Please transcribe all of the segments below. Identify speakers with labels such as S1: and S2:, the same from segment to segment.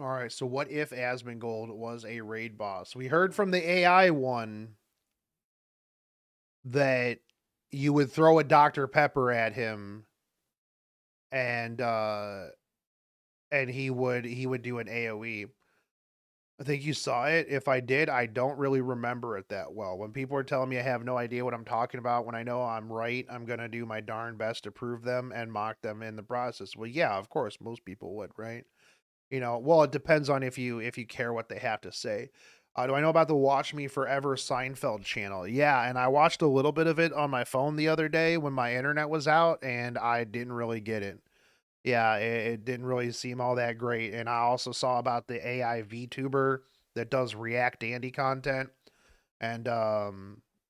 S1: All right, so what if Asmongold was a raid boss? We heard from the AI one that you would throw a Dr. Pepper at him and he would do an AoE. I think you saw it. If I did, I don't really remember it that well. When people are telling me I have no idea what I'm talking about, when I know I'm right, I'm going to do my darn best to prove them and mock them in the process. Well, yeah, of course, most people would, right? Well, it depends on if you care what they have to say. Do I know about the Watch Me Forever Seinfeld channel? Yeah, and I watched a little bit of it on my phone the other day when my internet was out, and I didn't really get it. Yeah, it didn't really seem all that great. And I also saw about the AI VTuber that does React Andy content, and I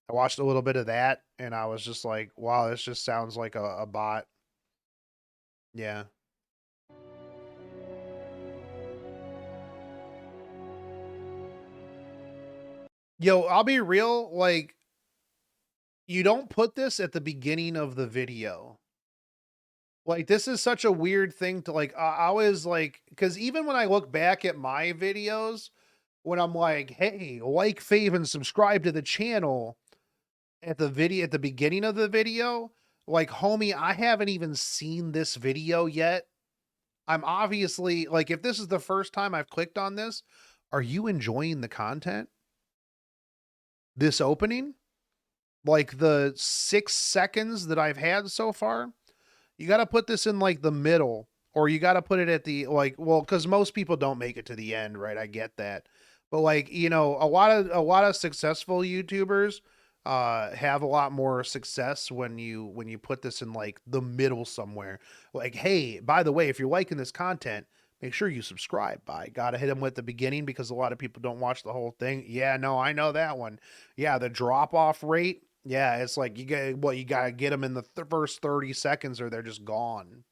S1: watched a little bit of that, and I was just like, wow, this just sounds like a bot. Yeah. Yo, I'll be real, like, you don't put this at the beginning of the video. Like, this is such a weird thing to like. I always like, because even when I look back at my videos, when I'm like, hey, like, fave, and subscribe to the channel at the beginning of the video, like, homie, I haven't even seen this video yet. I'm obviously like, if this is the first time I've clicked on this, are you enjoying the content? This opening? Like the 6 seconds that I've had so far? You got to put this in like the middle, or you got to put it at the like, well, because most people don't make it to the end, right? I get that, but like, a lot of successful YouTubers have a lot more success when you put this in like the middle somewhere. Like, hey, by the way, if you're liking this content, make sure you subscribe. By gotta hit them with the beginning because a lot of people don't watch the whole thing. Yeah, no, I know that one. Yeah, the drop off rate. Yeah, it's like you gotta get them in the first 30 seconds or they're just gone.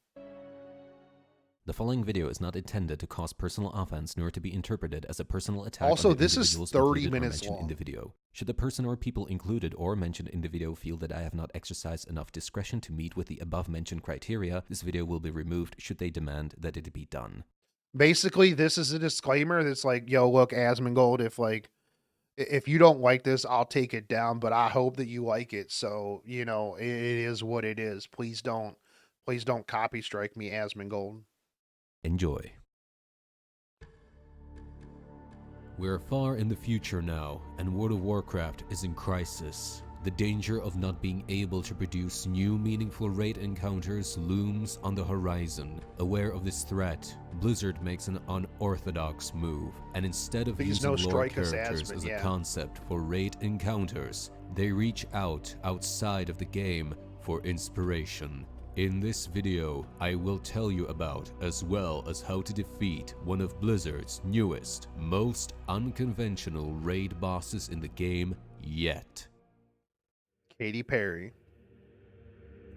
S2: The following video is not intended to cause personal offense nor to be interpreted as a personal attack
S1: Also,
S2: on the
S1: this is
S2: individuals
S1: 30
S2: included or
S1: minutes
S2: mentioned in
S1: long.
S2: the video. Should the person or people included or mentioned in the video feel that I have not exercised enough discretion to meet with the above-mentioned criteria, this video will be removed should they demand that it be done.
S1: Basically, this is a disclaimer that's like, yo, look, Asmongold, if you don't like this, I'll take it down, but I hope that you like it. So, it is what it is. Please don't copy strike me, Asmongold.
S2: Enjoy. We're far in the future now, and World of Warcraft is in crisis. The danger of not being able to produce new meaningful raid encounters looms on the horizon. Aware of this threat, Blizzard makes an unorthodox move, and instead of
S1: Please
S2: using
S1: no
S2: lore
S1: strike us,
S2: characters
S1: Asmon,
S2: as a
S1: yeah.
S2: concept for raid encounters, they reach outside of the game for inspiration. In this video, I will tell you about, as well as how to defeat one of Blizzard's newest, most unconventional raid bosses in the game yet.
S1: Katy Perry.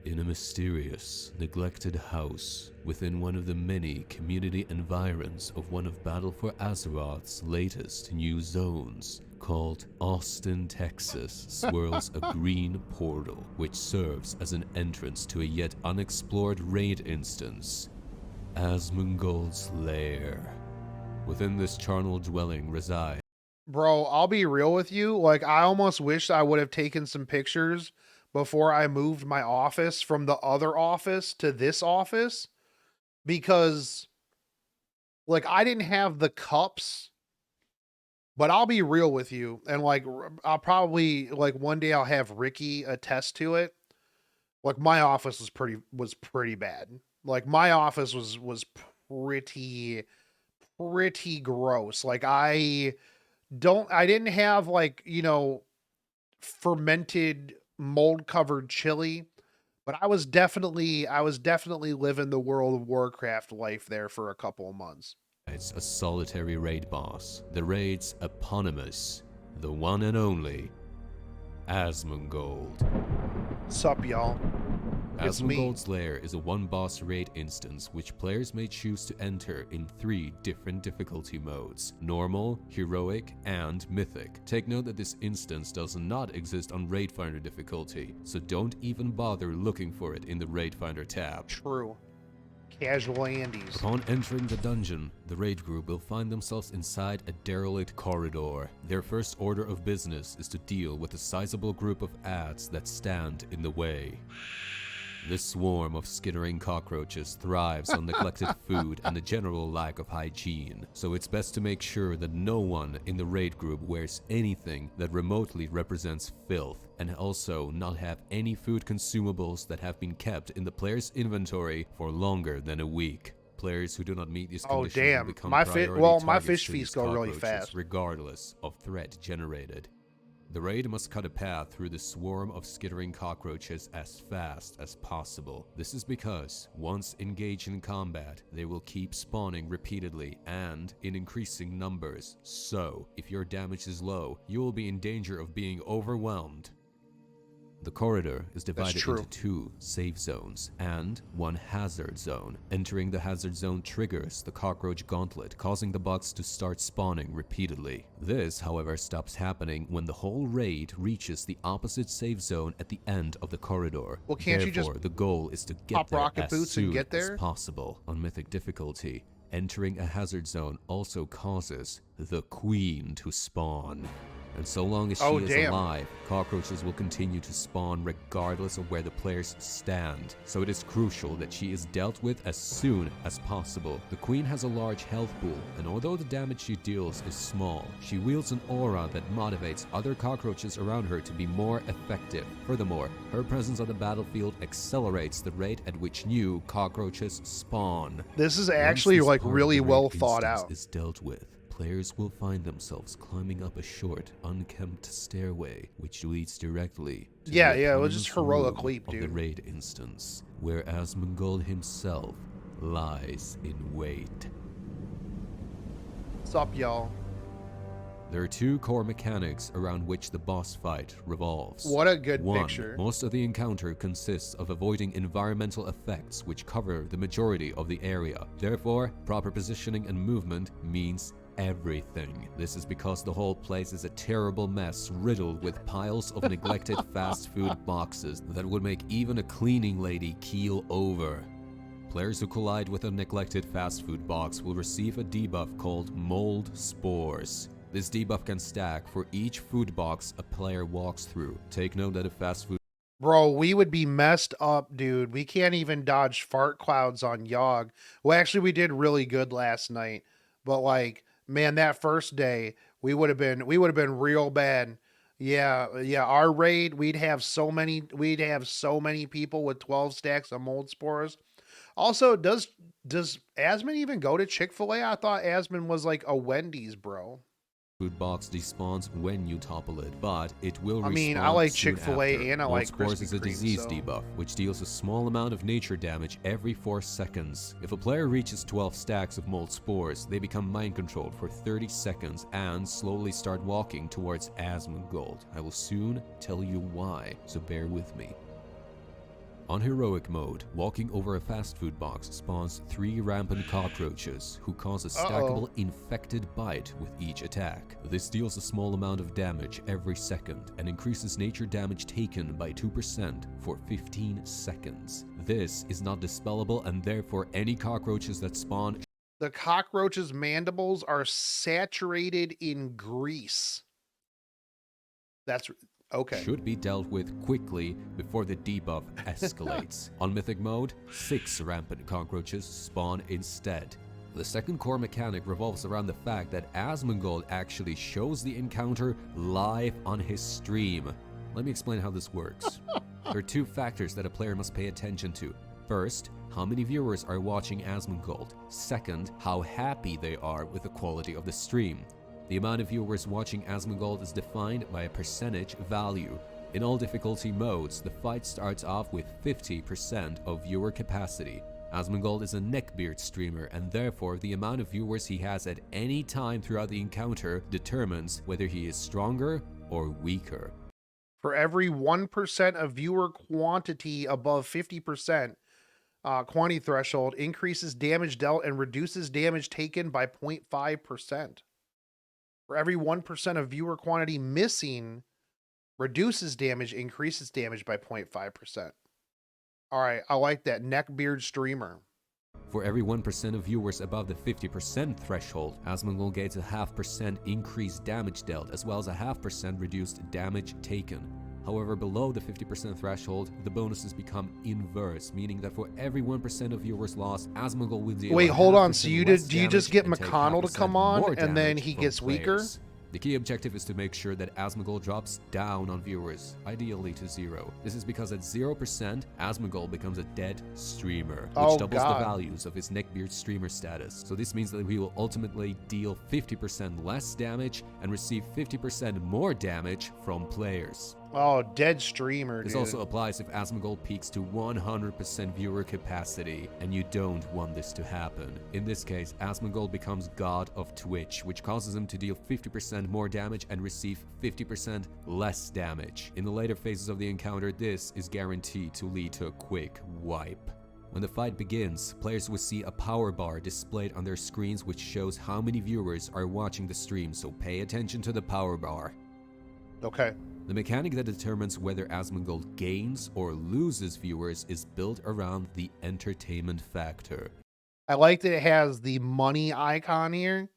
S2: In a mysterious, neglected house within one of the many community environs of one of Battle for Azeroth's latest new zones, called Austin, Texas, swirls a green portal which serves as an entrance to a yet unexplored raid instance, Asmongold's Lair. Within this charnel dwelling reside.
S1: Bro, I'll be real with you. Like, I almost wish I would have taken some pictures before I moved my office from the other office to this office, because like I didn't have the cups. But I'll be real with you, and like I'll probably like one day I'll have Ricky attest to it. Like my office was pretty bad. Like my office was pretty gross. Like I didn't have like, fermented mold covered chili, but I was definitely living the World of Warcraft life there for a couple of months.
S2: It's a solitary raid boss, the raid's eponymous, the one and only Asmongold.
S1: Sup, y'all? It's me.
S2: Asmongold's Lair is a one-boss raid instance which players may choose to enter in 3 different difficulty modes: normal, heroic, and mythic. Take note that this instance does not exist on Raid Finder difficulty, so don't even bother looking for it in the Raid Finder tab.
S1: True. Casual Andes.
S2: Upon entering the dungeon, the raid group will find themselves inside a derelict corridor. Their first order of business is to deal with a sizable group of ants that stand in the way. This swarm of skittering cockroaches thrives on neglected food and a general lack of hygiene, so it's best to make sure that no one in the raid group wears anything that remotely represents filth, and also not have any food consumables that have been kept in the player's inventory for longer than a week. Players who do not meet these
S1: Oh
S2: conditions will
S1: damn.
S2: become
S1: My
S2: priority
S1: my
S2: targets
S1: fish
S2: to
S1: feast
S2: these
S1: go really
S2: cockroaches,
S1: fast.
S2: regardless of threat generated. The raid must cut a path through the swarm of skittering cockroaches as fast as possible. This is because, once engaged in combat, they will keep spawning repeatedly and in increasing numbers. So, if your damage is low, you will be in danger of being overwhelmed. The corridor is divided into 2 safe zones and 1 hazard zone. Entering the hazard zone triggers the cockroach gauntlet, causing the bugs to start spawning repeatedly. This, however, stops happening when the whole raid reaches the opposite safe zone at the end of the corridor.
S1: Well, can't you just
S2: Therefore, the goal is to get
S1: pop
S2: there
S1: rocket
S2: as
S1: boots and
S2: soon
S1: get
S2: as
S1: there?
S2: possible. On mythic difficulty, entering a hazard zone also causes the queen to spawn. And so long as she
S1: Oh
S2: is
S1: damn.
S2: alive, cockroaches will continue to spawn regardless of where the players stand. So it is crucial that she is dealt with as soon as possible. The queen has a large health pool, and although the damage she deals is small, she wields an aura that motivates other cockroaches around her to be more effective. Furthermore, her presence on the battlefield accelerates the rate at which new cockroaches spawn.
S1: This is actually
S2: Once
S1: like
S2: this part of
S1: really
S2: the raid
S1: well thought
S2: instance
S1: out.
S2: is dealt with, players will find themselves climbing up a short, unkempt stairway, which leads directly to
S1: Yeah,
S2: the
S1: yeah, it was just
S2: eponymous
S1: heroic
S2: room
S1: leap,
S2: of the
S1: dude.
S2: raid instance, where Asmongold himself lies in wait.
S1: What's up, y'all?
S2: There are 2 core mechanics around which the boss fight revolves.
S1: What a good
S2: 1.
S1: picture.
S2: Most of the encounter consists of avoiding environmental effects which cover the majority of the area. Therefore, proper positioning and movement means everything. This is because the whole place is a terrible mess riddled with piles of neglected fast food boxes that would make even a cleaning lady keel over. Players who collide with a neglected fast food box will receive a debuff called Mold Spores. This debuff can stack for each food box a player walks through. Take note that a fast food
S1: Bro, we would be messed up, dude. We can't even dodge fart clouds on Yogg. Well, actually, we did really good last night. But like, man, that first day, we would have been real bad. Yeah, yeah. Our raid, we'd have so many people with 12 stacks of mold spores. Also, does Asmon even go to Chick-fil-A? I thought Asmon was like a Wendy's, bro.
S2: food box despawns when you topple it, but it will
S1: I mean, I
S2: respawn
S1: like
S2: soon
S1: Chick-fil-A
S2: after.
S1: and I
S2: Mold
S1: like
S2: Spores
S1: Krispy
S2: is a
S1: Kreme,
S2: disease
S1: so
S2: debuff, which deals a small amount of nature damage every 4 seconds. If a player reaches 12 stacks of Mold Spores, they become mind-controlled for 30 seconds and slowly start walking towards Asmongold. I will soon tell you why, so bear with me. On heroic mode, walking over a fast food box spawns 3 rampant cockroaches who cause a stackable infected bite with each attack. This deals a small amount of damage every second and increases nature damage taken by 2% for 15 seconds. This is not dispellable, and therefore any cockroaches that spawn
S1: the cockroach's mandibles are saturated in grease. That's okay.
S2: should be dealt with quickly before the debuff escalates. On Mythic mode, 6 rampant cockroaches spawn instead. The second core mechanic revolves around the fact that Asmongold actually shows the encounter live on his stream. Let me explain how this works. There are 2 factors that a player must pay attention to. First, how many viewers are watching Asmongold. Second, how happy they are with the quality of the stream. The amount of viewers watching Asmongold is defined by a percentage value. In all difficulty modes, the fight starts off with 50% of viewer capacity. Asmongold is a neckbeard streamer, and therefore the amount of viewers he has at any time throughout the encounter determines whether he is stronger or weaker.
S1: For every 1% of viewer quantity above 50% quantity threshold, increases damage dealt and reduces damage taken by 0.5%. For every 1% of viewer quantity missing, reduces damage, increases damage by 0.5%. All right, I like that. Neckbeard streamer.
S2: For every 1% of viewers above the 50% threshold, Asmongold gains a 0.5% increased damage dealt, as well as a 0.5% reduced damage taken. However, below the 50% threshold, the bonuses become inverse, meaning that for every 1% of viewers lost, Asmongold will deal
S1: Wait,
S2: a
S1: hold on.
S2: 0.5%
S1: So
S2: less
S1: do you just
S2: damage
S1: get
S2: and take
S1: McConnell to
S2: 0.5%
S1: come on
S2: more
S1: and then
S2: damage
S1: he
S2: from
S1: gets weaker?
S2: players. The key objective is to make sure that Asmongold drops down on viewers, ideally to 0. This is because at 0%, Asmongold becomes a dead streamer, which
S1: Oh,
S2: doubles the
S1: God.
S2: values of his neckbeard streamer status. So this means that he will ultimately deal 50% less damage and receive 50% more damage from players.
S1: Oh, dead streamer,
S2: This
S1: dude.
S2: also applies if Asmongold peaks to 100% viewer capacity, and you don't want this to happen. In this case, Asmongold becomes God of Twitch, which causes him to deal 50% more damage and receive 50% less damage. In the later phases of the encounter, this is guaranteed to lead to a quick wipe. When the fight begins, players will see a power bar displayed on their screens which shows how many viewers are watching the stream, so pay attention to the power bar.
S1: Okay.
S2: The mechanic that determines whether Asmongold gains or loses viewers is built around the entertainment factor.
S1: I like that it has the money icon here,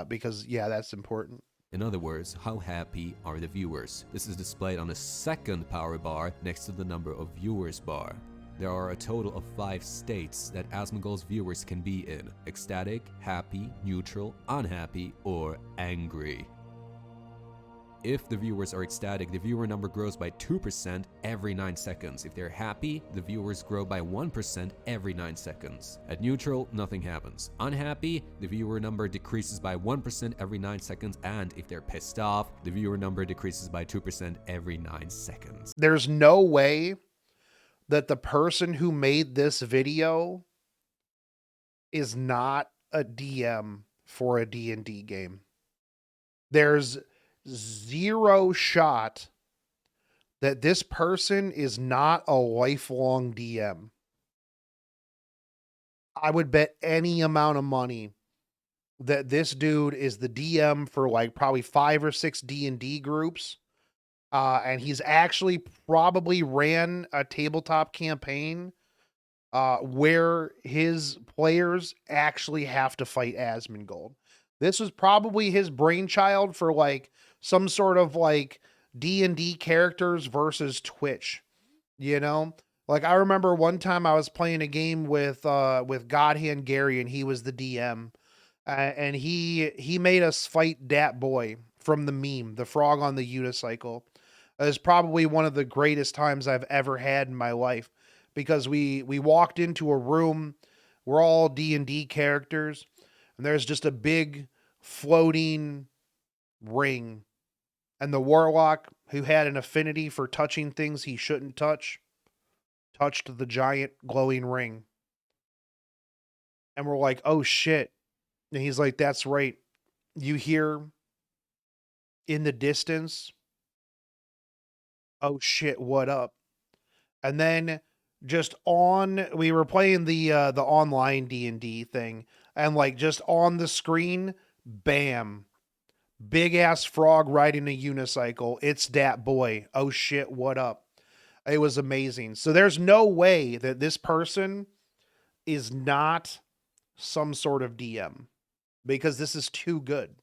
S1: because, yeah, that's important.
S2: In other words, how happy are the viewers? This is displayed on a second power bar next to the number of viewers bar. There are a total of 5 states that Asmongold's viewers can be in: ecstatic, happy, neutral, unhappy, or angry. If the viewers are ecstatic, the viewer number grows by 2% every 9 seconds. If they're happy, the viewers grow by 1% every 9 seconds. At neutral, nothing happens. Unhappy, the viewer number decreases by 1% every 9 seconds, and if they're pissed off, the viewer number decreases by 2% every 9 seconds.
S1: There's no way that the person who made this video is not a DM for a D&D game. There's zero shot that this person is not a lifelong DM. I would bet any amount of money that this dude is the DM for like probably 5 or 6 D&D groups. And he's actually probably ran a tabletop campaign where his players actually have to fight Asmongold. This was probably his brainchild for like some sort of like D&D characters versus Twitch, you know? Like I remember one time I was playing a game with Godhand Gary and he was the DM. And he made us fight Dat Boy from the meme, the frog on the unicycle. It was probably one of the greatest times I've ever had in my life because we walked into a room, we're all D&D characters, and there's just a big floating ring. And the warlock, who had an affinity for touching things he shouldn't touch, touched the giant glowing ring. And we're like, oh shit. And he's like, that's right. You hear in the distance, oh shit, what up? And then we were playing the online D&D thing, and like just on the screen, bam, big ass frog riding a unicycle. It's Dat Boy. Oh shit, what up? It was amazing. So there's no way that this person is not some sort of DM because this is too good.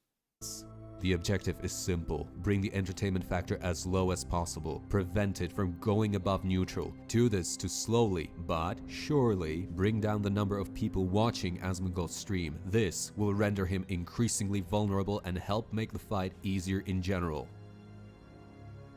S2: The objective is simple: bring the entertainment factor as low as possible, prevent it from going above neutral. Do this to slowly, but surely, bring down the number of people watching Asmongold's stream. This will render him increasingly vulnerable and help make the fight easier in general.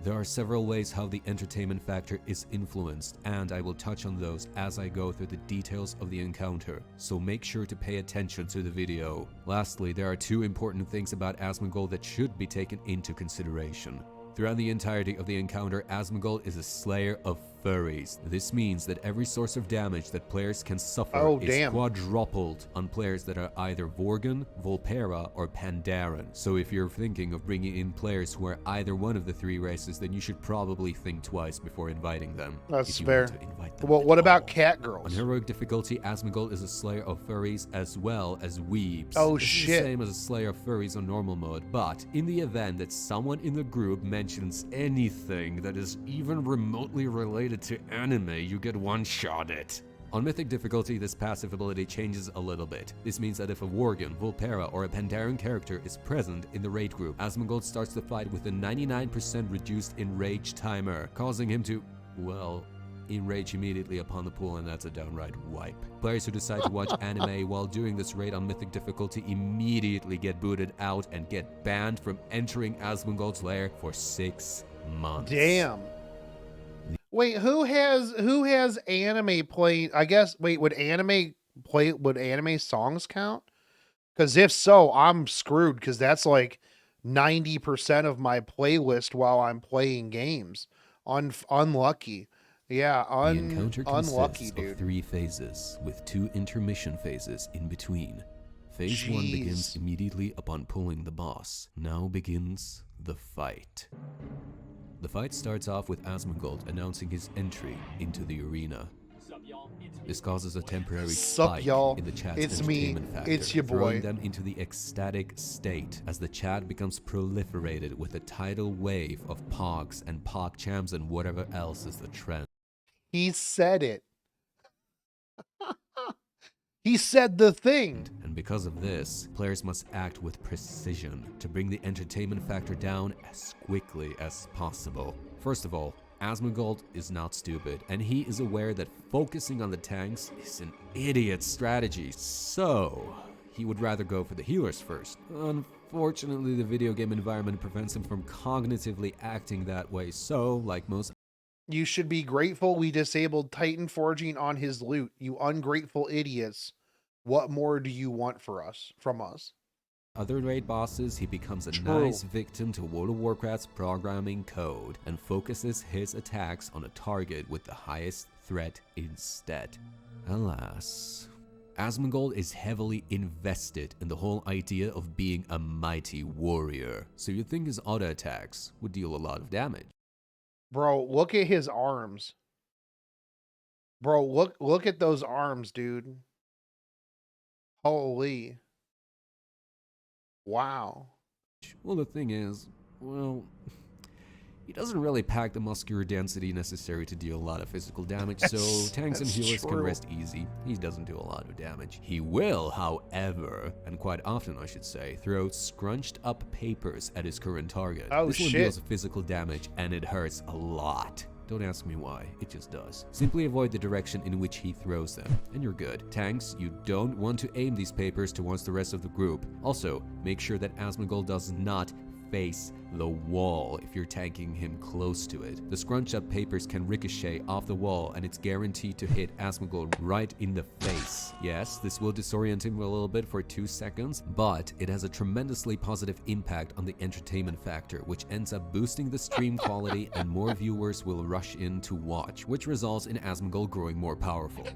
S2: There are several ways how the entertainment factor is influenced, and I will touch on those as I go through the details of the encounter, so make sure to pay attention to the video. Lastly, there are 2 important things about Asmongold that should be taken into consideration. Throughout the entirety of the encounter, Asmongold is a slayer of furries. This means that every source of damage that players can suffer is quadrupled on players that are either Vorgon, Volpera, or Pandaren. So if you're thinking of bringing in players who are either one of the 3 races, then you should probably think twice before inviting them.
S1: That's fair.
S2: Well,
S1: what about cat girls?
S2: On heroic difficulty, Asmongold is a slayer of furries as well as weebs.
S1: Oh
S2: this
S1: shit.
S2: is the same as a slayer of furries on normal mode, but in the event that someone in the group mentions anything that is even remotely related to anime, you get one-shotted. On Mythic difficulty, this passive ability changes a little bit. This means that if a Worgen, Vulpera, or a Pandaren character is present in the raid group, Asmongold starts the fight with a 99% reduced enrage timer, causing him to, well, enrage immediately upon the pool, and that's a downright wipe. Players who decide to watch anime while doing this raid on Mythic difficulty immediately get booted out and get banned from entering Asmongold's lair for 6 months.
S1: Damn. Wait, who has anime playing? I guess. Wait, would anime songs count? Because if so, I'm screwed. Because that's like 90% of my playlist while I'm playing games. Unlucky. Yeah,
S2: the encounter
S1: unlucky,
S2: consists
S1: dude.
S2: of 3 phases, with 2 intermission phases in between. Phase 1 begins immediately upon pulling the boss. Now begins the fight. The fight starts off with Asmongold announcing his entry into the arena. This causes a temporary spike in the chat's entertainment factor, throwing them into the ecstatic state as the chat becomes proliferated with a tidal wave of pogs and pogchamps and whatever else is the trend.
S1: He said it. He said the thing.
S2: And because of this, players must act with precision to bring the entertainment factor down as quickly as possible. First of all, Asmongold is not stupid, and he is aware that focusing on the tanks is an idiot strategy, so he would rather go for the healers first. Unfortunately, the video game environment prevents him from cognitively acting that way, so, like most...
S1: You should be grateful we disabled Titan forging on his loot, you ungrateful idiots. What more do you want from us?
S2: Other raid bosses, he becomes a nice victim to World of Warcraft's programming code and focuses his attacks on a target with the highest threat instead. Alas, Asmongold is heavily invested in the whole idea of being a mighty warrior, so you'd think his auto attacks would deal a lot of damage.
S1: Bro, look at his arms. Bro, look at those arms, dude. Holy. Wow.
S2: Well, the thing is, well, he doesn't really pack the muscular density necessary to deal a lot of physical damage, so tanks and healers can rest easy. He doesn't do a lot of damage. He will, however, and quite often I should say, throw scrunched up papers at his current target. This one deals physical damage, and it hurts a lot. Don't ask me why, it just does. Simply avoid the direction in which he throws them, and you're good. Tanks, you don't want to aim these papers towards the rest of the group. Also, make sure that Asmongold does not face the wall if you're tanking him close to it. The scrunch up papers can ricochet off the wall, and it's guaranteed to hit Asmongold right in the face. Yes, this will disorient him a little bit for 2 seconds, but it has a tremendously positive impact on the entertainment factor, which ends up boosting the stream quality, and more viewers will rush in to watch, which results in Asmongold growing more powerful.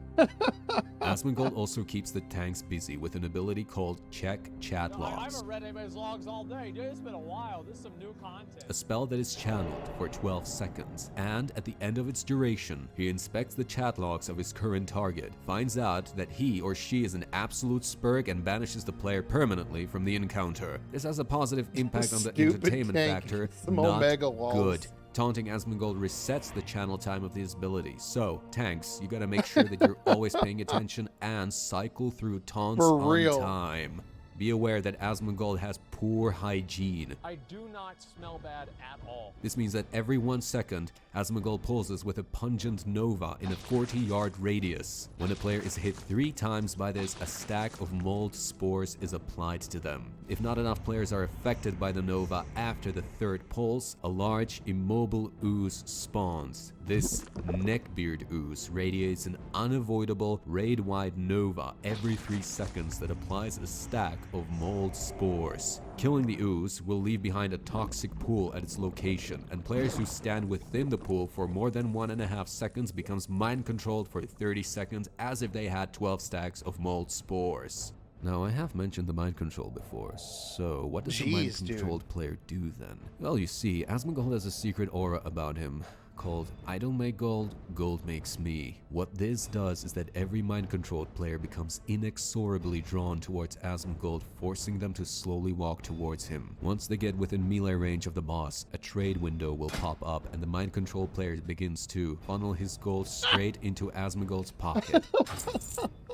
S2: Asmongold also keeps the tanks busy with an ability called Check Chat Logs.
S3: I haven't read anybody's logs all day, dude. It's been a while. This is some new content.
S2: A spell that is channeled for 12 seconds, and at the end of its duration, he inspects the chat logs of his current target, finds out that he or she is an absolute spurg, and banishes the player permanently from the encounter. This has a positive impact on the entertainment factor, not good. Taunting Asmongold resets the channel time of this ability. So, tanks, you gotta make sure that you're always paying attention and cycle through taunts on time. Be aware that Asmongold has poor hygiene.
S3: I do not smell bad at all.
S2: This means that every 1 second, Asmongold pulses with a pungent nova in a 40-yard radius. When a player is hit 3 times by this, a stack of mold spores is applied to them. If not enough players are affected by the nova after the 3rd pulse, a large immobile ooze spawns. This neckbeard ooze radiates an unavoidable raid-wide nova every 3 seconds that applies a stack of mold spores. Killing the ooze will leave behind a toxic pool at its location, and players who stand within the pool for more than 1.5 seconds becomes mind-controlled for 30 seconds as if they had 12 stacks of mold spores. Now, I have mentioned the mind control before, so what does the mind-controlled player do then? Well, you see, Asmongold has a secret aura about him, called I Don't Make Gold, Gold Makes Me. What this does is that every mind-controlled player becomes inexorably drawn towards Asmongold, forcing them to slowly walk towards him. Once they get within melee range of the boss, a trade window will pop up and the mind-controlled player begins to funnel his gold straight into Asmongold's pocket.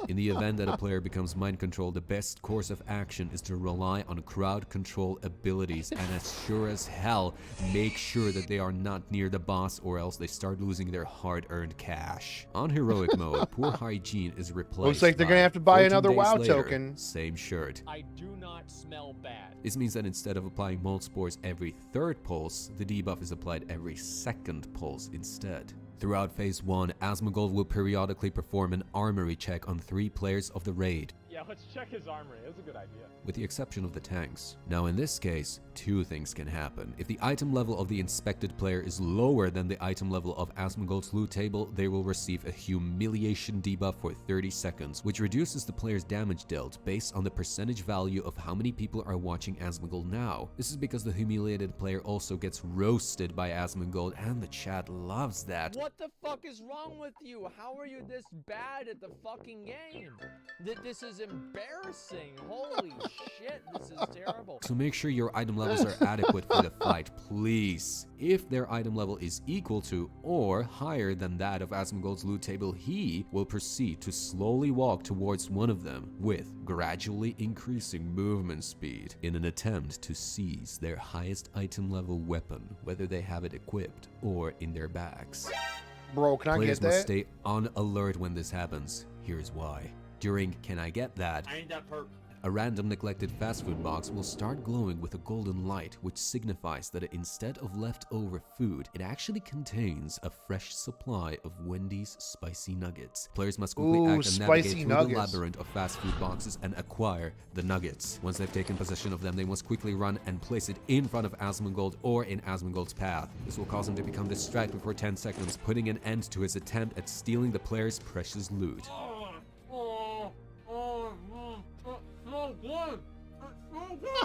S2: In the event that a player becomes mind-controlled, the best course of action is to rely on crowd control abilities, and as sure as hell, make sure that they are not near the boss or else they start losing their hard-earned cash. On heroic mode, poor hygiene is replaced.
S1: Looks like they're gonna
S2: by
S1: have to buy
S2: 14
S1: another
S2: days
S1: WoW
S2: later,
S1: token.
S2: Same shirt.
S3: I do not smell bad.
S2: This means that instead of applying mold spores every third pulse, the debuff is applied every second pulse instead. Throughout Phase 1, Asmongold will periodically perform an armory check on 3 players of the raid,
S3: Yeah, let's check his armory. That's a good idea.
S2: with the exception of the tanks. Now in this case, 2 things can happen. If the item level of the inspected player is lower than the item level of Asmongold's loot table, they will receive a humiliation debuff for 30 seconds, which reduces the player's damage dealt based on the percentage value of how many people are watching Asmongold now. This is because the humiliated player also gets roasted by Asmongold, and the chat loves that.
S3: What the fuck is wrong with you? How are you this bad at the fucking game? This is embarrassing. Holy shit, this is terrible.
S2: So make sure your item levels are adequate for the fight, please. If their item level is equal to or higher than that of Asmongold's loot table, he will proceed to slowly walk towards one of them with gradually increasing movement speed in an attempt to seize their highest item level weapon, whether they have it equipped or in their bags.
S1: Bro, can I
S2: Players
S1: get
S2: must
S1: that?
S2: stay on alert when this happens. Here's why. During Can I Get That,
S4: I ain't that perp.
S2: a random neglected fast food box will start glowing with a golden light, which signifies that instead of leftover food, it actually contains a fresh supply of Wendy's spicy nuggets. Players must quickly
S1: Ooh,
S2: act and navigate
S1: spicy
S2: through
S1: nuggets.
S2: the labyrinth of fast food boxes and acquire the nuggets. Once they've taken possession of them, they must quickly run and place it in front of Asmongold or in Asmongold's path. This will cause him to become distracted for 10 seconds, putting an end to his attempt at stealing the player's precious loot.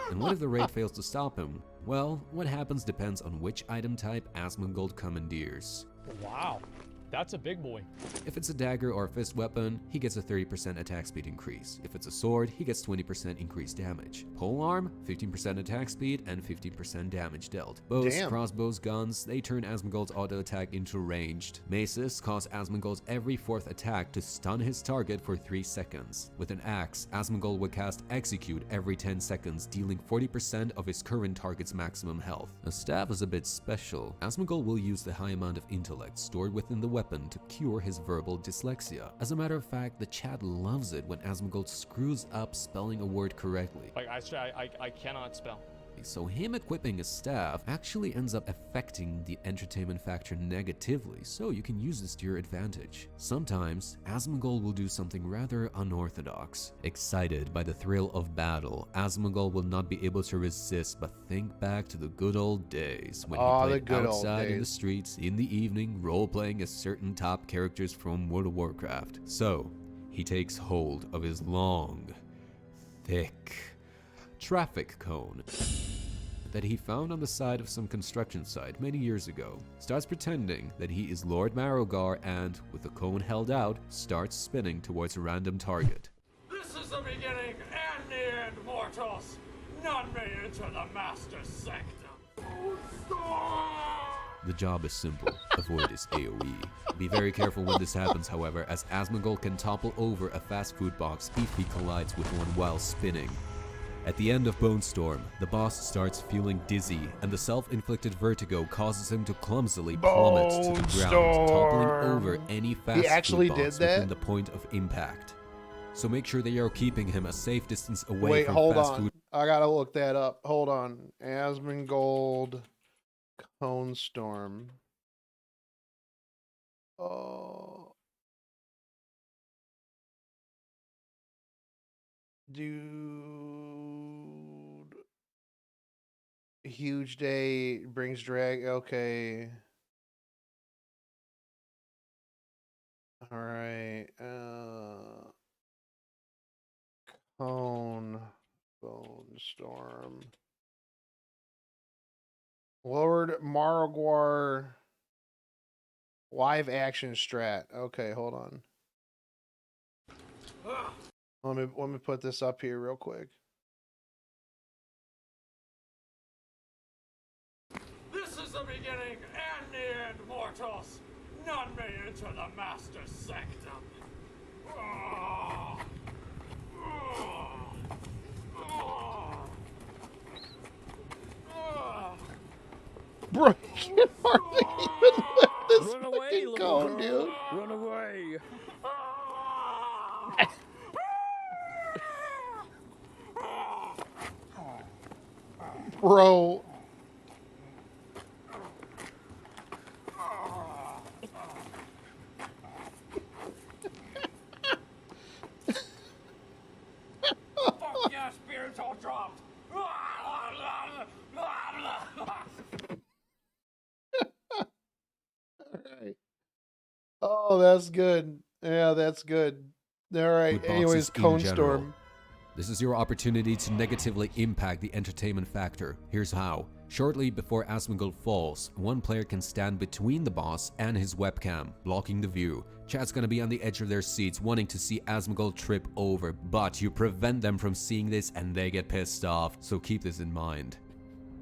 S2: And what if the raid fails to stop him? Well, what happens depends on which item type Asmongold commandeers.
S3: Wow, that's a big boy.
S2: If it's a dagger or a fist weapon, he gets a 30% attack speed increase. If it's a sword, he gets 20% increased damage. Polearm, 15% attack speed and 15% damage dealt. Bows,
S1: Damn.
S2: crossbows, guns, they turn Asmongold's auto attack into ranged. Maces cause Asmongold's every 4th attack to stun his target for 3 seconds. With an axe, Asmongold will cast Execute every 10 seconds, dealing 40% of his current target's maximum health. A staff is a bit special. Asmongold will use the high amount of intellect stored within the weapon to cure his verbal dyslexia. As a matter of fact, the chat loves it when Asmongold screws up spelling a word correctly.
S3: Like, I cannot spell.
S2: So him equipping a staff actually ends up affecting the entertainment factor negatively, so you can use this to your advantage. Sometimes, Asmongold will do something rather unorthodox. Excited by the thrill of battle, Asmongold will not be able to resist but think back to the good old days when
S1: Aw,
S2: he
S1: the
S2: played
S1: good old
S2: outside in the
S1: days.
S2: streets in the evening role-playing as certain top characters from World of Warcraft. So, he takes hold of his long, thick traffic cone that he found on the side of some construction site many years ago, starts pretending that he is Lord Marrowgar and, with the cone held out, starts spinning towards a random target.
S4: This is the beginning and the end, mortals. None may enter the master sanctum.
S2: The job is simple. Avoid his AoE. Be very careful when this happens, however, as Asmongold can topple over a fast food box if he collides with one while spinning. At the end of Bone Storm, the boss starts feeling dizzy, and the self-inflicted vertigo causes him to clumsily plummet to the
S1: Bone
S2: ground, toppling
S1: Storm.
S2: over any fast
S1: actually
S2: food
S1: did
S2: box
S1: that?
S2: within the point of impact. So make sure that you're keeping him a safe distance away
S1: Wait,
S2: from
S1: hold
S2: fast
S1: on.
S2: food.
S1: I gotta look that up. Hold on. Asmongold Cone Storm. Oh. Dude. Huge day brings drag. Okay. All right. Cone Bone Storm. Lord Marguar Live action strat. Okay, hold on. Let me put this up here real quick.
S4: This is the beginning and the end, mortals. None may enter the master sanctum.
S1: Bro, you can hardly even lift this
S3: Run away,
S1: fucking
S3: little
S1: cone,
S3: girl.
S1: dude.
S3: Run away.
S1: Bro.
S4: Fuck yeah, spirits all dropped.
S1: Alright. Oh, that's good. Yeah, that's good. Alright,
S2: With
S1: anyways,
S2: boxes in
S1: Cone
S2: general.
S1: Storm.
S2: This is your opportunity to negatively impact the entertainment factor. Here's how. Shortly before Asmongold falls, one player can stand between the boss and his webcam, blocking the view. Chat's gonna be on the edge of their seats wanting to see Asmongold trip over, but you prevent them from seeing this and they get pissed off, so keep this in mind.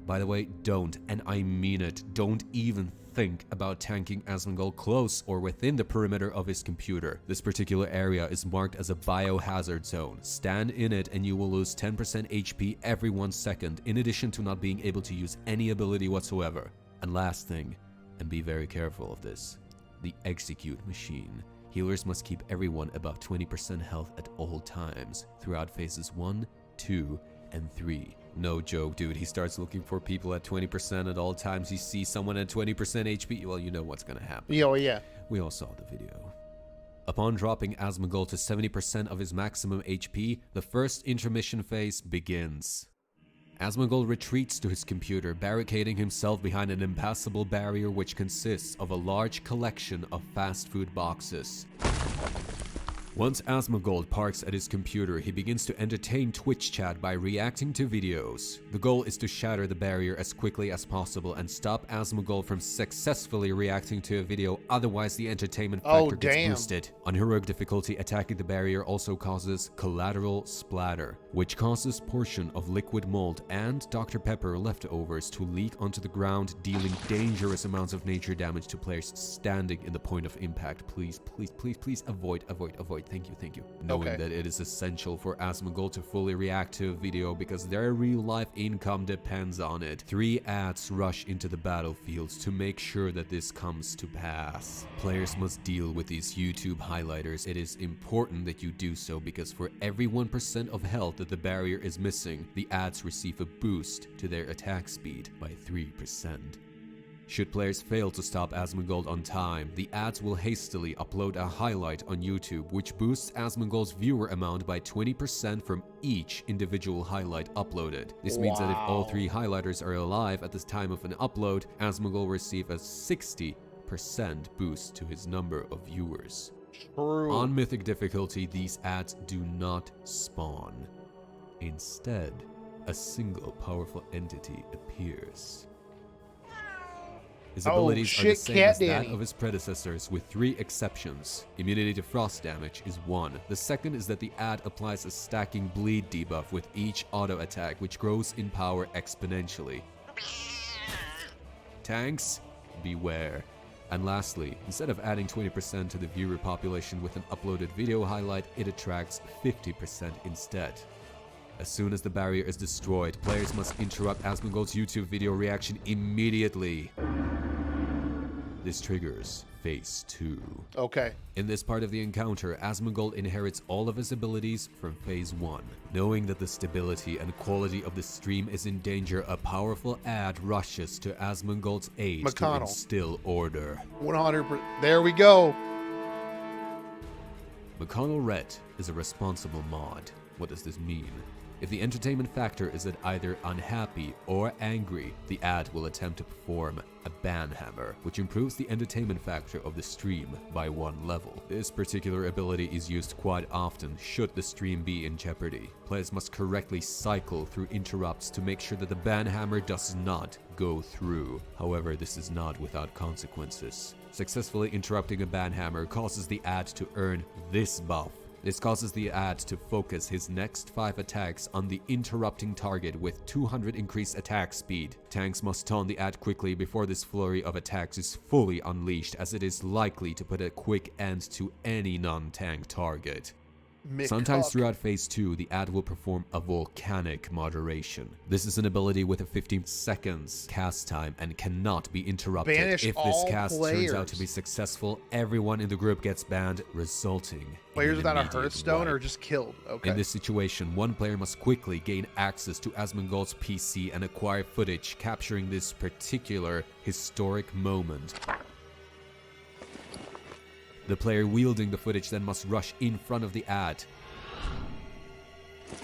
S2: By the way, don't, and I mean it, don't even think about tanking Asmongold close or within the perimeter of his computer. This particular area is marked as a biohazard zone. Stand in it and you will lose 10% HP every 1 second, in addition to not being able to use any ability whatsoever. And last thing, and be very careful of this, the execute machine. Healers must keep everyone about 20% health at all times, throughout phases 1, 2, and 3. No joke, dude. He starts looking for people at 20% at all times. He sees someone at 20% HP. Well, you know what's gonna happen.
S1: Oh, yeah.
S2: We all saw the video. Upon dropping Asmongold to 70% of his maximum HP, the first intermission phase begins. Asmongold retreats to his computer, barricading himself behind an impassable barrier which consists of a large collection of fast food boxes. Once Asmongold parks at his computer, he begins to entertain Twitch chat by reacting to videos. The goal is to shatter the barrier as quickly as possible and stop Asmongold from successfully reacting to a video, otherwise the entertainment factor gets boosted. On heroic difficulty, attacking the barrier also causes collateral splatter, which causes portion of liquid mold and Dr. Pepper leftovers to leak onto the ground, dealing dangerous amounts of nature damage to players standing in the point of impact. Please, please, please, please avoid. Thank you. Knowing that it is essential for Asmongold to fully react to a video because their real life income depends on it. 3 ads rush into the battlefields to make sure that this comes to pass. Players must deal with these YouTube highlighters. It is important that you do so because for every 1% of health that the barrier is missing, the ads receive a boost to their attack speed by 3%. Should players fail to stop Asmongold on time, the ads will hastily upload a highlight on YouTube, which boosts Asmongold's viewer amount by 20% from each individual highlight uploaded. This means that if all 3 highlighters are alive at the time of an upload, Asmongold will receive a 60% boost to his number of viewers.
S1: True.
S2: On Mythic difficulty, these ads do not spawn. Instead, a single powerful entity appears. His abilities are the same as that of his predecessors, with 3 exceptions. Immunity to frost damage is 1. The second is that the ad applies a stacking bleed debuff with each auto attack, which grows in power exponentially. Tanks, beware. And lastly, instead of adding 20% to the viewer population with an uploaded video highlight, it attracts 50% instead. As soon as the barrier is destroyed, players must interrupt Asmongold's YouTube video reaction immediately. This triggers phase 2.
S1: Okay.
S2: In this part of the encounter, Asmongold inherits all of his abilities from phase 1. Knowing that the stability and quality of the stream is in danger, a powerful ad rushes to Asmongold's aid to instill order.
S1: 100%. There we go.
S2: McConnell Ret is a responsible mod. What does this mean? If the entertainment factor is at either unhappy or angry, the ad will attempt to perform a ban hammer, which improves the entertainment factor of the stream by 1 level. This particular ability is used quite often should the stream be in jeopardy. Players must correctly cycle through interrupts to make sure that the ban hammer does not go through. However, this is not without consequences. Successfully interrupting a banhammer causes the ad to earn this buff. This causes the ad to focus his next 5 attacks on the interrupting target with 200 increased attack speed. Tanks must taunt the ad quickly before this flurry of attacks is fully unleashed, as it is likely to put a quick end to any non-tank target. Sometimes throughout Phase 2, the ad will perform a volcanic moderation. This is an ability with a 15 seconds cast time and cannot be interrupted.
S1: Banish
S2: If this
S1: all
S2: cast
S1: players.
S2: turns out to be successful, everyone in the group gets banned, resulting
S1: Players
S2: in
S1: without a
S2: immediate
S1: Hearthstone
S2: wipe.
S1: are just killed. Okay.
S2: In this situation, one player must quickly gain access to Asmongold's PC and acquire footage capturing this particular historic moment. The player wielding the footage then must rush in front of the ad.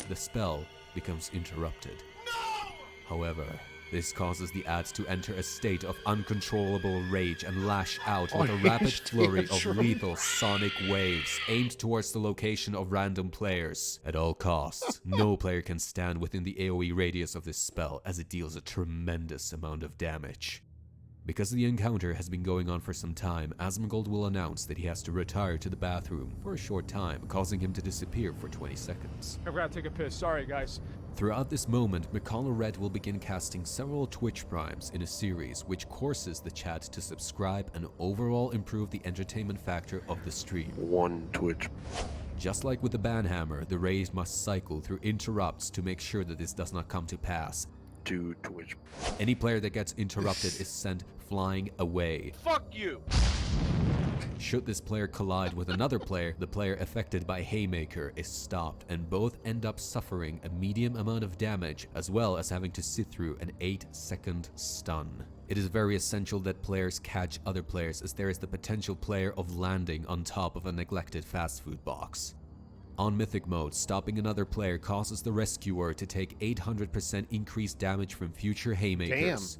S2: The spell becomes interrupted. However, this causes the ad to enter a state of uncontrollable rage and lash out with a rapid flurry of lethal sonic waves aimed towards the location of random players. At all costs, no player can stand within the AoE radius of this spell, as it deals a tremendous amount of damage. Because the encounter has been going on for some time, Asmongold will announce that he has to retire to the bathroom for a short time, causing him to disappear for 20 seconds.
S5: I've got to take a piss. Sorry, guys.
S2: Throughout this moment, McCullough Red will begin casting several Twitch primes in a series which courses the chat to subscribe and overall improve the entertainment factor of the stream.
S6: 1 Twitch.
S2: Just like with the banhammer, the raid must cycle through interrupts to make sure that this does not come to pass.
S6: 2 Twitch.
S2: Any player that gets interrupted is sent flying away.
S5: Fuck you!
S2: Should this player collide with another player, the player affected by Haymaker is stopped, and both end up suffering a medium amount of damage, as well as having to sit through an 8-second stun. It is very essential that players catch other players, as there is the potential player of landing on top of a neglected fast food box. On Mythic mode, stopping another player causes the rescuer to take 800% increased damage from future Haymakers.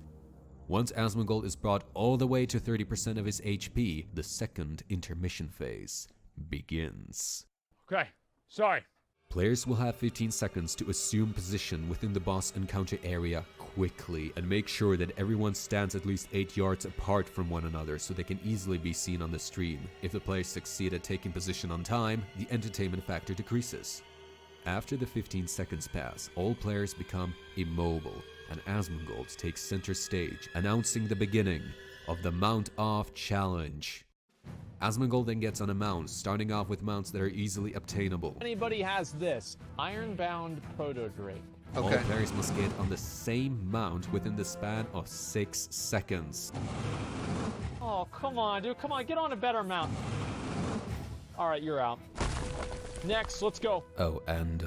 S2: Once Asmongold is brought all the way to 30% of his HP, the second intermission phase begins.
S5: Okay, sorry.
S2: Players will have 15 seconds to assume position within the boss encounter area quickly and make sure that everyone stands at least 8 yards apart from one another so they can easily be seen on the stream. If the players succeed at taking position on time, the entertainment factor decreases. After the 15 seconds pass, all players become immobile, and Asmongold takes center stage, announcing the beginning of the Mount Off Challenge. Asmongold then gets on a mount, starting off with mounts that are easily obtainable.
S3: Anybody has this Ironbound Proto-Drake.
S2: All players must get on the same mount within the span of 6 seconds.
S3: Oh, come on, dude. Come on, get on a better mount. All right, you're out. Next, let's go.
S2: Oh, and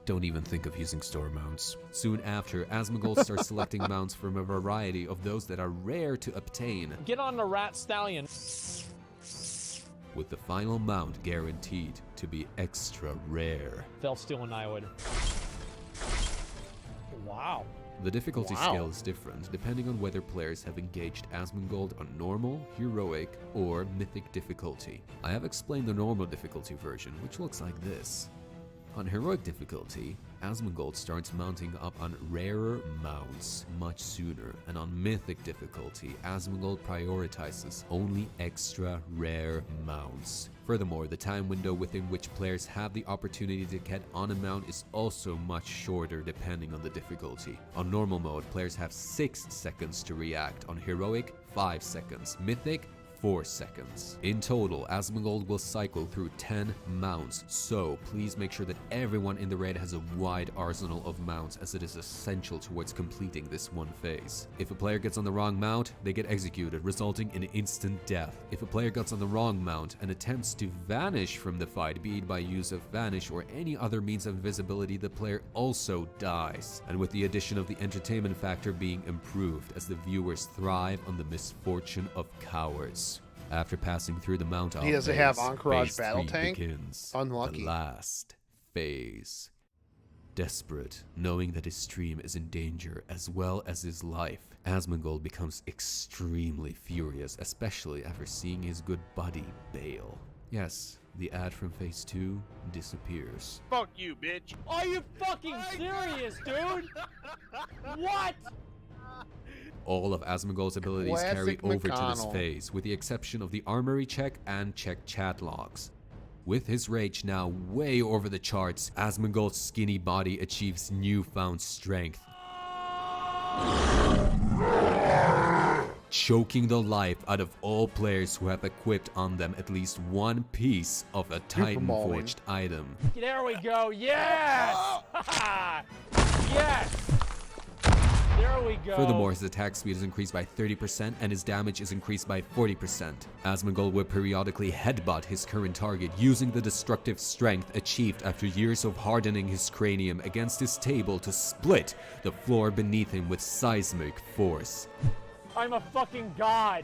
S2: don't even think of using store mounts. Soon after, Asmongold starts selecting mounts from a variety of those that are rare to obtain,
S3: Get on the Rat Stallion.
S2: with the final mount guaranteed to be extra rare.
S3: Fell Steel and Nioid. Wow.
S2: The difficulty scale is different depending on whether players have engaged Asmongold on normal, heroic, or mythic difficulty. I have explained the normal difficulty version, which looks like this. On heroic difficulty, Asmongold starts mounting up on rarer mounts much sooner, and on mythic difficulty, Asmongold prioritizes only extra rare mounts. Furthermore, the time window within which players have the opportunity to get on a mount is also much shorter depending on the difficulty. On normal mode, players have 6 seconds to react. On heroic, 5 seconds. Mythic, 4 seconds. In total, Asmongold will cycle through 10 mounts, so please make sure that everyone in the raid has a wide arsenal of mounts, as it is essential towards completing this one phase. If a player gets on the wrong mount, they get executed, resulting in instant death. If a player gets on the wrong mount and attempts to vanish from the fight, be it by use of vanish or any other means of invisibility, the player also dies. And with the addition of the entertainment factor being improved, as the viewers thrive on the misfortune of cowards. After passing through the mount
S1: He doesn't have
S2: phase,
S1: Encourage
S2: phase
S1: Battle
S2: 3
S1: Tank?
S2: begins.
S1: Unlucky.
S2: The last phase. Desperate, knowing that his stream is in danger as well as his life, Asmongold becomes extremely furious, especially after seeing his good buddy bail. Yes, the ad from phase 2 disappears.
S5: Fuck you, bitch.
S3: Are you fucking serious, dude? What?
S2: All of Asmongold's abilities carry
S1: Classic
S2: over to this
S1: McConnell.
S2: phase, with the exception of the armory check and check chat logs. With his rage now way over the charts, Asmongold's skinny body achieves newfound strength, choking the life out of all players who have equipped on them at least one piece of a Titan-forged item.
S5: There we go. Yes! Yes! There we go.
S2: Furthermore, his attack speed is increased by 30% and his damage is increased by 40%. Asmongold will periodically headbutt his current target using the destructive strength achieved after years of hardening his cranium against his table to split the floor beneath him with seismic force.
S5: I'm a fucking god.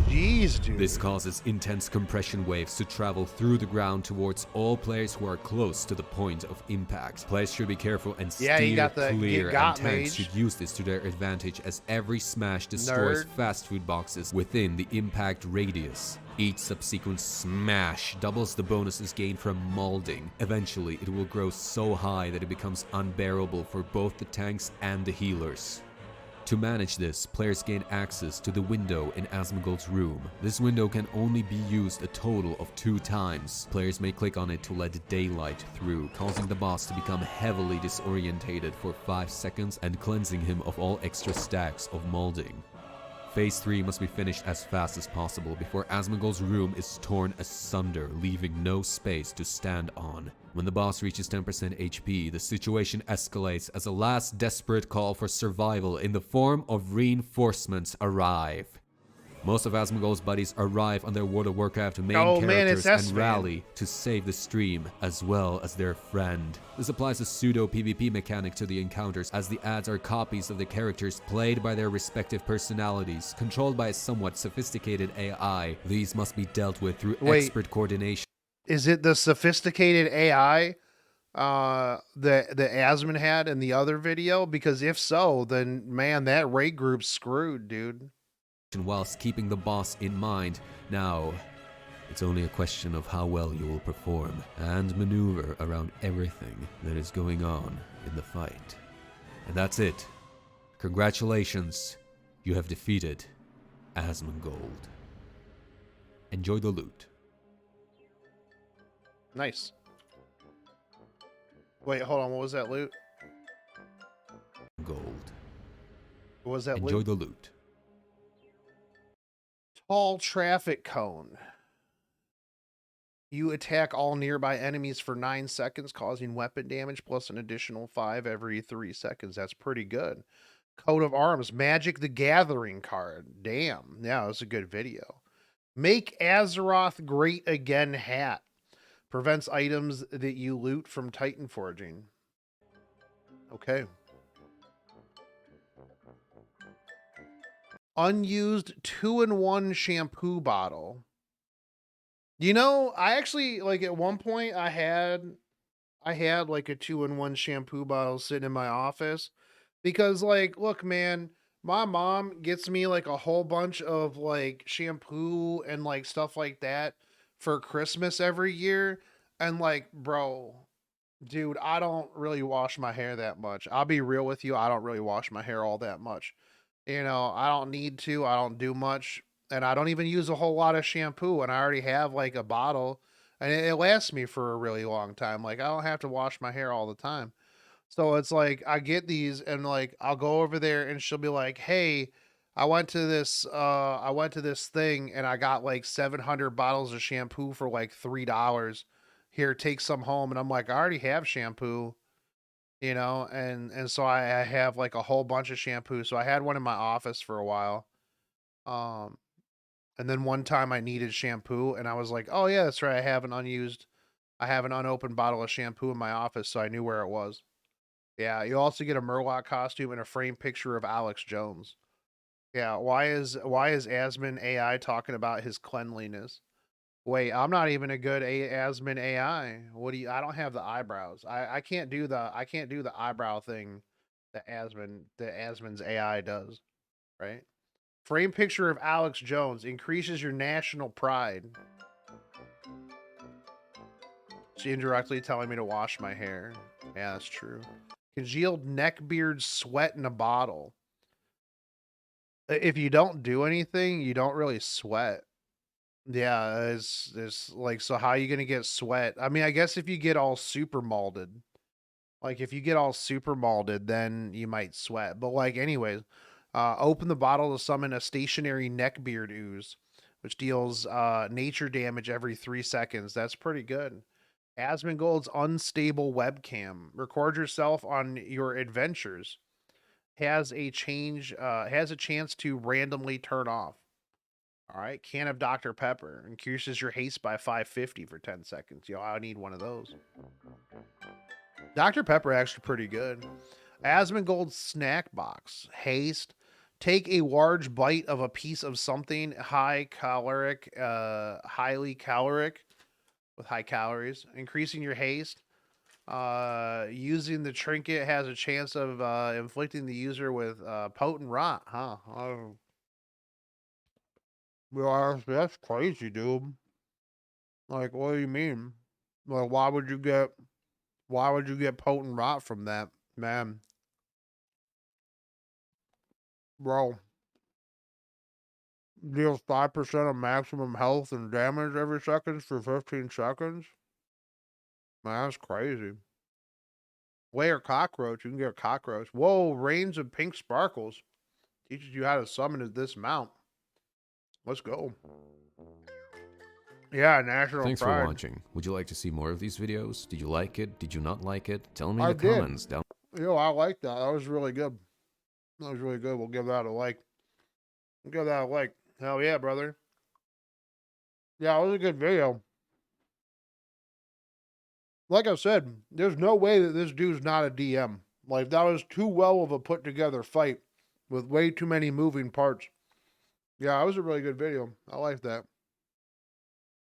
S1: Jeez, dude.
S2: This causes intense compression waves to travel through the ground towards all players who are close to the point of impact. Players should be careful and steer
S1: Yeah, you got the
S2: clear,
S1: you got
S2: and tanks
S1: mage.
S2: should use this to their advantage as every smash destroys
S1: Nerd.
S2: fast food boxes within the impact radius. Each subsequent smash doubles the bonuses gained from molding. Eventually, it will grow so high that it becomes unbearable for both the tanks and the healers. To manage this, players gain access to the window in Asmongold's room. This window can only be used a total of 2 times. Players may click on it to let daylight through, causing the boss to become heavily disorientated for 5 seconds and cleansing him of all extra stacks of molding. Phase 3 must be finished as fast as possible before Asmongold's room is torn asunder, leaving no space to stand on. When the boss reaches 10% HP, the situation escalates as a last desperate call for survival in the form of reinforcements arrive. Most of Asmongold's buddies arrive on their World of Warcraft main characters and rally to save the stream, as well as their friend. This applies a pseudo PvP mechanic to the encounters, as the ads are copies of the characters played by their respective personalities, controlled by a somewhat sophisticated AI. These must be dealt with through expert coordination.
S1: Is it the sophisticated AI that Asmon had in the other video? Because if so, then man, that raid group's screwed, dude.
S2: Whilst keeping the boss in mind. Now, it's only a question of how well you will perform and maneuver around everything that is going on in the fight. And that's it. Congratulations, you have defeated Asmongold. Enjoy the loot.
S1: Nice. Wait, hold on. What was that loot?
S2: Gold.
S1: What was that
S2: Enjoy
S1: loot?
S2: the loot.
S1: Tall traffic cone. You attack all nearby enemies for 9 seconds, causing weapon damage plus an additional 5 every 3 seconds. That's pretty good. Coat of Arms, Magic the Gathering card. Damn. Yeah, that's a good video. Make Azeroth Great Again hat. Prevents items that you loot from Titan forging. Okay. Unused 2-in-1 shampoo bottle. You know, I actually, like, at one point I had like a 2-in-1 shampoo bottle sitting in my office because, like, look, man, my mom gets me like a whole bunch of like shampoo and like stuff like that for Christmas every year. And like, bro, dude, I don't really wash my hair that much. I'll be real with you. I don't really wash my hair all that much. You know, I don't need to. I don't do much. And I don't even use a whole lot of shampoo. And I already have like a bottle. And it lasts me for a really long time. Like, I don't have to wash my hair all the time. So it's like, I get these and like, I'll go over there and she'll be like, hey, I went to this thing and I got like 700 bottles of shampoo for like $3. Here, take some home. And I'm like, I already have shampoo. You know, and so I have like a whole bunch of shampoo. So I had one in my office for a while. And then one time I needed shampoo and I was like, oh yeah, that's right. I have an unopened bottle of shampoo in my office. So I knew where it was. Yeah. You also get a Murloc costume and a framed picture of Alex Jones. Yeah. Why is Asmon AI talking about his cleanliness? Wait, I'm not even a good Asmon AI. I don't have the eyebrows. I can't do the eyebrow thing that Asmon's AI does, right? Frame picture of Alex Jones increases your national pride. She indirectly telling me to wash my hair. Yeah, that's true. Congealed neckbeard sweat in a bottle. If you don't do anything, you don't really sweat. Yeah, it's like, so how are you gonna get sweat? I mean, I guess if you get all super molded, like if you get all super molded, then you might sweat. But like, anyways, open the bottle to summon a stationary neckbeard ooze, which deals nature damage every 3 seconds. That's pretty good. Asmongold's unstable webcam. Record yourself on your adventures. Has a chance to randomly turn off. All right, can of Dr. Pepper increases your haste by 550 for 10 seconds. Yo, I need one of those. Dr. Pepper actually pretty good. Asmongold snack box. Haste. Take a large bite of a piece of something highly caloric with high calories, increasing your haste. Using the trinket has a chance of inflicting the user with potent rot, huh? Oh, well, that's crazy, dude. Like, what do you mean? Like, why would you get potent rot from that, man? Bro, deals 5% of maximum health and damage every second for 15 seconds. Man, that's crazy. Layer cockroach, you can get a cockroach. Whoa, rains of pink sparkles. Teaches you how to summon at this mount. Let's go. Yeah, national
S2: Thanks for
S1: pride.
S2: watching. Would you like to see more of these videos? Did you like it? Did you not like it? Tell me in
S1: I
S2: the
S1: did.
S2: comments down.
S1: Yo, I like that. That was really good. That was really good. We'll give that a like. We'll give that a like. Hell yeah, brother. Yeah, it was a good video. Like I said, there's no way that this dude's not a DM. Like, that was too well of a put together fight with way too many moving parts. Yeah, it was a really good video. I like that.